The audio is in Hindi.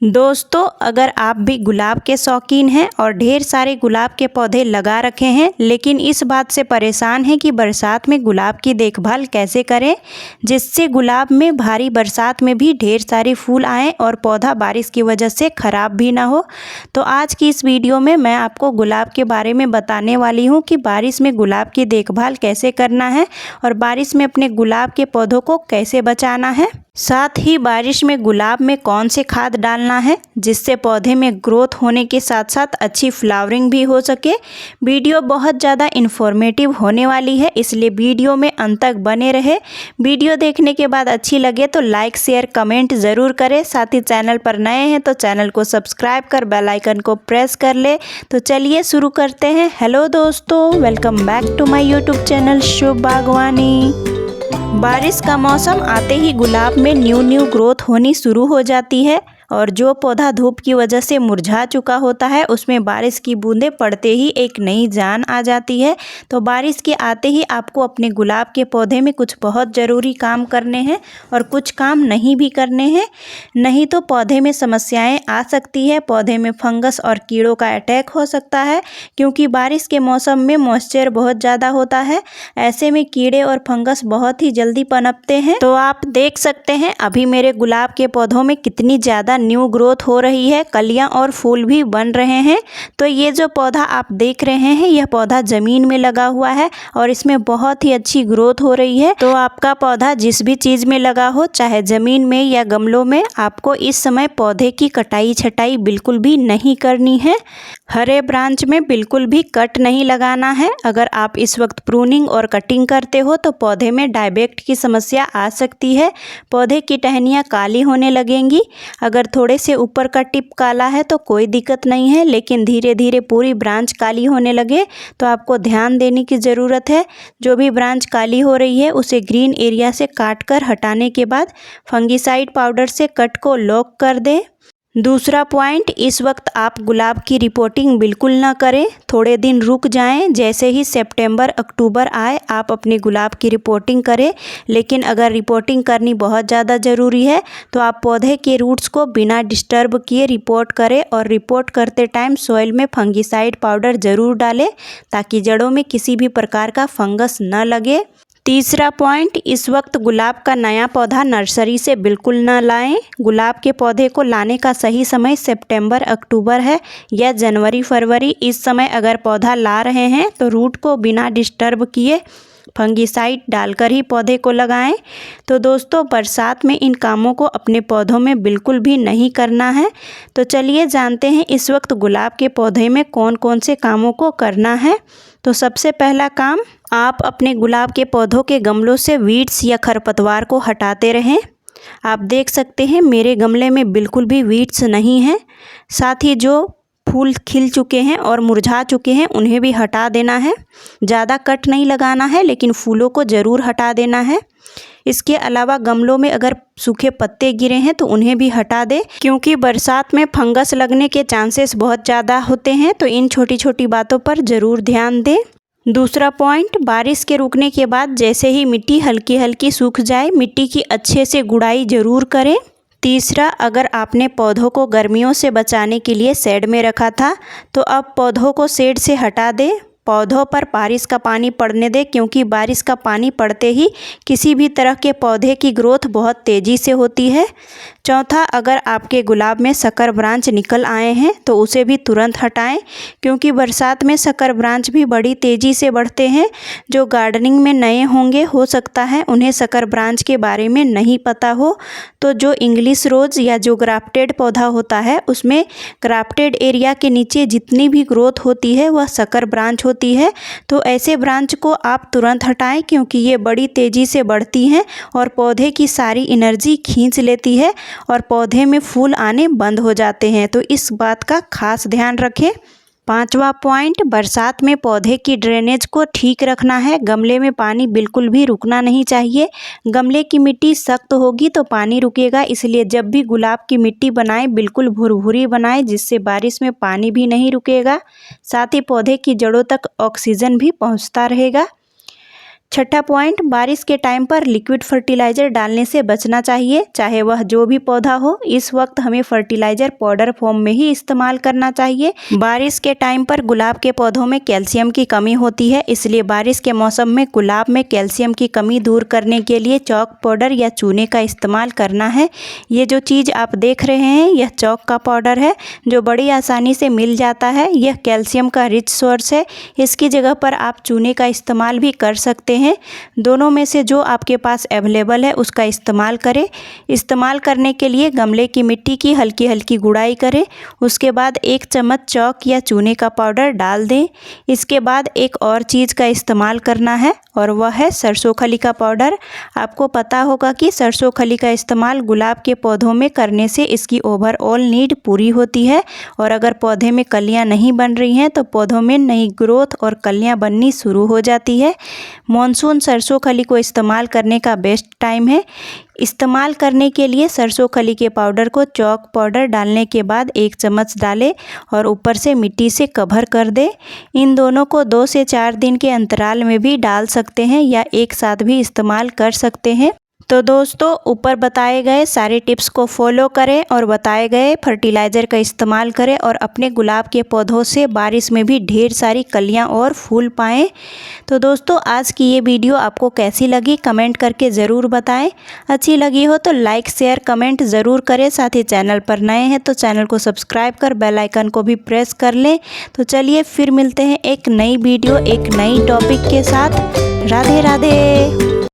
दोस्तों, अगर आप भी गुलाब के शौकीन हैं और ढेर सारे गुलाब के पौधे लगा रखे हैं, लेकिन इस बात से परेशान हैं कि बरसात में गुलाब की देखभाल कैसे करें जिससे गुलाब में भारी बरसात में भी ढेर सारे फूल आएँ और पौधा बारिश की वजह से ख़राब भी ना हो, तो आज की इस वीडियो में मैं आपको गुलाब के बारे में बताने वाली हूँ कि बारिश में गुलाब की देखभाल कैसे करना है और बारिश में अपने गुलाब के पौधों को कैसे बचाना है। साथ ही बारिश में गुलाब में कौन से खाद डालना है जिससे पौधे में ग्रोथ होने के साथ साथ अच्छी फ्लावरिंग भी हो सके। वीडियो बहुत ज़्यादा इन्फॉर्मेटिव होने वाली है, इसलिए वीडियो में अंत तक बने रहे। वीडियो देखने के बाद अच्छी लगे तो लाइक शेयर कमेंट ज़रूर करें। साथ ही चैनल पर नए हैं तो चैनल को सब्सक्राइब कर बेल आइकन को प्रेस कर ले। तो चलिए शुरू करते हैं। हेलो दोस्तों, welcome back to my YouTube channel Shubh Bagwani. बारिश का मौसम आते ही गुलाब में न्यू ग्रोथ होनी शुरू हो जाती है और जो पौधा धूप की वजह से मुरझा चुका होता है उसमें बारिश की बूंदें पड़ते ही एक नई जान आ जाती है। तो बारिश के आते ही आपको अपने गुलाब के पौधे में कुछ बहुत ज़रूरी काम करने हैं और कुछ काम नहीं भी करने हैं, नहीं तो पौधे में समस्याएं आ सकती है। पौधे में फंगस और कीड़ों का अटैक हो सकता है क्योंकि बारिश के मौसम में मॉइस्चर बहुत ज़्यादा होता है। ऐसे में कीड़े और फंगस बहुत ही जल्दी पनपते हैं। तो आप देख सकते हैं अभी मेरे गुलाब के पौधों में कितनी ज़्यादा न्यू ग्रोथ हो रही है, कलियां और फूल भी बन रहे हैं। तो ये जो पौधा आप देख रहे हैं यह पौधा ज़मीन में लगा हुआ है और इसमें बहुत ही अच्छी ग्रोथ हो रही है। तो आपका पौधा जिस भी चीज़ में लगा हो, चाहे ज़मीन में या गमलों में, आपको इस समय पौधे की कटाई छटाई बिल्कुल भी नहीं करनी है। हरे ब्रांच में बिल्कुल भी कट नहीं लगाना है। अगर आप इस वक्त प्रूनिंग और कटिंग करते हो तो पौधे में डायबैक्ट की समस्या आ सकती है। पौधे की टहनियाँ काली होने लगेंगी। अगर थोड़े से ऊपर का टिप काला है तो कोई दिक्कत नहीं है, लेकिन धीरे धीरे पूरी ब्रांच काली होने लगे तो आपको ध्यान देने की ज़रूरत है। जो भी ब्रांच काली हो रही है उसे ग्रीन एरिया से काट कर हटाने के बाद फंगिसाइड पाउडर से कट को लॉक कर दें। दूसरा पॉइंट, इस वक्त आप गुलाब की रिपोर्टिंग बिल्कुल ना करें, थोड़े दिन रुक जाएं। जैसे ही सितंबर अक्टूबर आए आप अपने गुलाब की रिपोर्टिंग करें। लेकिन अगर रिपोर्टिंग करनी बहुत ज़्यादा ज़रूरी है तो आप पौधे के रूट्स को बिना डिस्टर्ब किए रिपोर्ट करें और रिपोर्ट करते टाइम सॉइल में फंगिसाइड पाउडर ज़रूर डालें ताकि जड़ों में किसी भी प्रकार का फंगस न लगे। तीसरा पॉइंट, इस वक्त गुलाब का नया पौधा नर्सरी से बिल्कुल ना लाएं। गुलाब के पौधे को लाने का सही समय सितंबर अक्टूबर है या जनवरी फरवरी। इस समय अगर पौधा ला रहे हैं तो रूट को बिना डिस्टर्ब किए फंगिसाइड डालकर ही पौधे को लगाएं। तो दोस्तों, बरसात में इन कामों को अपने पौधों में बिल्कुल भी नहीं करना है। तो चलिए जानते हैं इस वक्त गुलाब के पौधे में कौन कौन से कामों को करना है। तो सबसे पहला काम, आप अपने गुलाब के पौधों के गमलों से वीड्स या खरपतवार को हटाते रहें। आप देख सकते हैं मेरे गमले में बिल्कुल भी वीड्स नहीं है। साथ ही जो फूल खिल चुके हैं और मुरझा चुके हैं उन्हें भी हटा देना है। ज़्यादा कट नहीं लगाना है, लेकिन फूलों को ज़रूर हटा देना है। इसके अलावा गमलों में अगर सूखे पत्ते गिरे हैं तो उन्हें भी हटा दें, क्योंकि बरसात में फंगस लगने के चांसेस बहुत ज़्यादा होते हैं। तो इन छोटी छोटी बातों पर ज़रूर ध्यान दें। दूसरा पॉइंट, बारिश के रुकने के बाद जैसे ही मिट्टी हल्की हल्की सूख जाए, मिट्टी की अच्छे से गुड़ाई ज़रूर करें। तीसरा, अगर आपने पौधों को गर्मियों से बचाने के लिए शेड में रखा था तो अब पौधों को शेड से हटा दें। पौधों पर बारिश का पानी पड़ने दें, क्योंकि बारिश का पानी पड़ते ही किसी भी तरह के पौधे की ग्रोथ बहुत तेज़ी से होती है। चौथा, अगर आपके गुलाब में शक्कर ब्रांच निकल आए हैं तो उसे भी तुरंत हटाएं, क्योंकि बरसात में शक्कर ब्रांच भी बड़ी तेज़ी से बढ़ते हैं। जो गार्डनिंग में नए होंगे, हो सकता है उन्हें शक्कर ब्रांच के बारे में नहीं पता हो। तो जो इंग्लिश रोज़ या जो ग्राफ्टेड पौधा होता है उसमें ग्राफ्टेड एरिया के नीचे जितनी भी ग्रोथ होती है वह शक्कर ब्रांच होती है। तो ऐसे ब्रांच को आप तुरंत हटाएं, क्योंकि ये बड़ी तेज़ी से बढ़ती हैं और पौधे की सारी एनर्जी खींच लेती है और पौधे में फूल आने बंद हो जाते हैं। तो इस बात का खास ध्यान रखें। पांचवा पॉइंट, बरसात में पौधे की ड्रेनेज को ठीक रखना है। गमले में पानी बिल्कुल भी रुकना नहीं चाहिए। गमले की मिट्टी सख्त होगी तो पानी रुकेगा, इसलिए जब भी गुलाब की मिट्टी बनाएं बिल्कुल भुरभुरी बनाएं, जिससे बारिश में पानी भी नहीं रुकेगा। साथ ही पौधे की जड़ों तक ऑक्सीजन भी पहुंचता रहेगा। छठा पॉइंट, बारिश के टाइम पर लिक्विड फर्टिलाइज़र डालने से बचना चाहिए, चाहे वह जो भी पौधा हो। इस वक्त हमें फर्टिलाइज़र पाउडर फॉर्म में ही इस्तेमाल करना चाहिए। बारिश के टाइम पर गुलाब के पौधों में कैल्शियम की कमी होती है, इसलिए बारिश के मौसम में गुलाब में कैल्शियम की कमी दूर करने के लिए चॉक पाउडर या चूने का इस्तेमाल करना है। ये जो चीज़ आप देख रहे हैं यह चॉक का पाउडर है जो बड़ी आसानी से मिल जाता है। यह कैल्शियम का रिच सोर्स है। इसकी जगह पर आप चूने का इस्तेमाल भी कर सकते हैं। दोनों में से जो आपके पास अवेलेबल है उसका इस्तेमाल करें। इस्तेमाल करने के लिए गमले की मिट्टी की हल्की हल्की गुड़ाई करें। उसके बाद 1 चम्मच चॉक या चूने का पाउडर डाल दें। इसके बाद एक और चीज़ का इस्तेमाल करना है और वह है सरसों खली का पाउडर। आपको पता होगा कि सरसों खली का इस्तेमाल गुलाब के पौधों में करने से इसकी ओवरऑल नीड पूरी होती है और अगर पौधे में कलियां नहीं बन रही हैं तो पौधों में नई ग्रोथ और कलियां बननी शुरू हो जाती है। मॉनसून सरसों खली को इस्तेमाल करने का बेस्ट टाइम है। इस्तेमाल करने के लिए सरसों खली के पाउडर को चॉक पाउडर डालने के बाद 1 चम्मच डालें और ऊपर से मिट्टी से कवर कर दें। इन दोनों को 2 से 4 दिन के अंतराल में भी डाल सकते हैं या एक साथ भी इस्तेमाल कर सकते हैं। तो दोस्तों, ऊपर बताए गए सारे टिप्स को फॉलो करें और बताए गए फर्टिलाइज़र का इस्तेमाल करें और अपने गुलाब के पौधों से बारिश में भी ढेर सारी कलियां और फूल पाएं। तो दोस्तों, आज की ये वीडियो आपको कैसी लगी कमेंट करके ज़रूर बताएं। अच्छी लगी हो तो लाइक शेयर कमेंट ज़रूर करें। साथ ही चैनल पर नए हैं तो चैनल को सब्सक्राइब कर बेल आइकन को भी प्रेस कर लें। तो चलिए फिर मिलते हैं एक नई वीडियो एक नई टॉपिक के साथ। राधे राधे।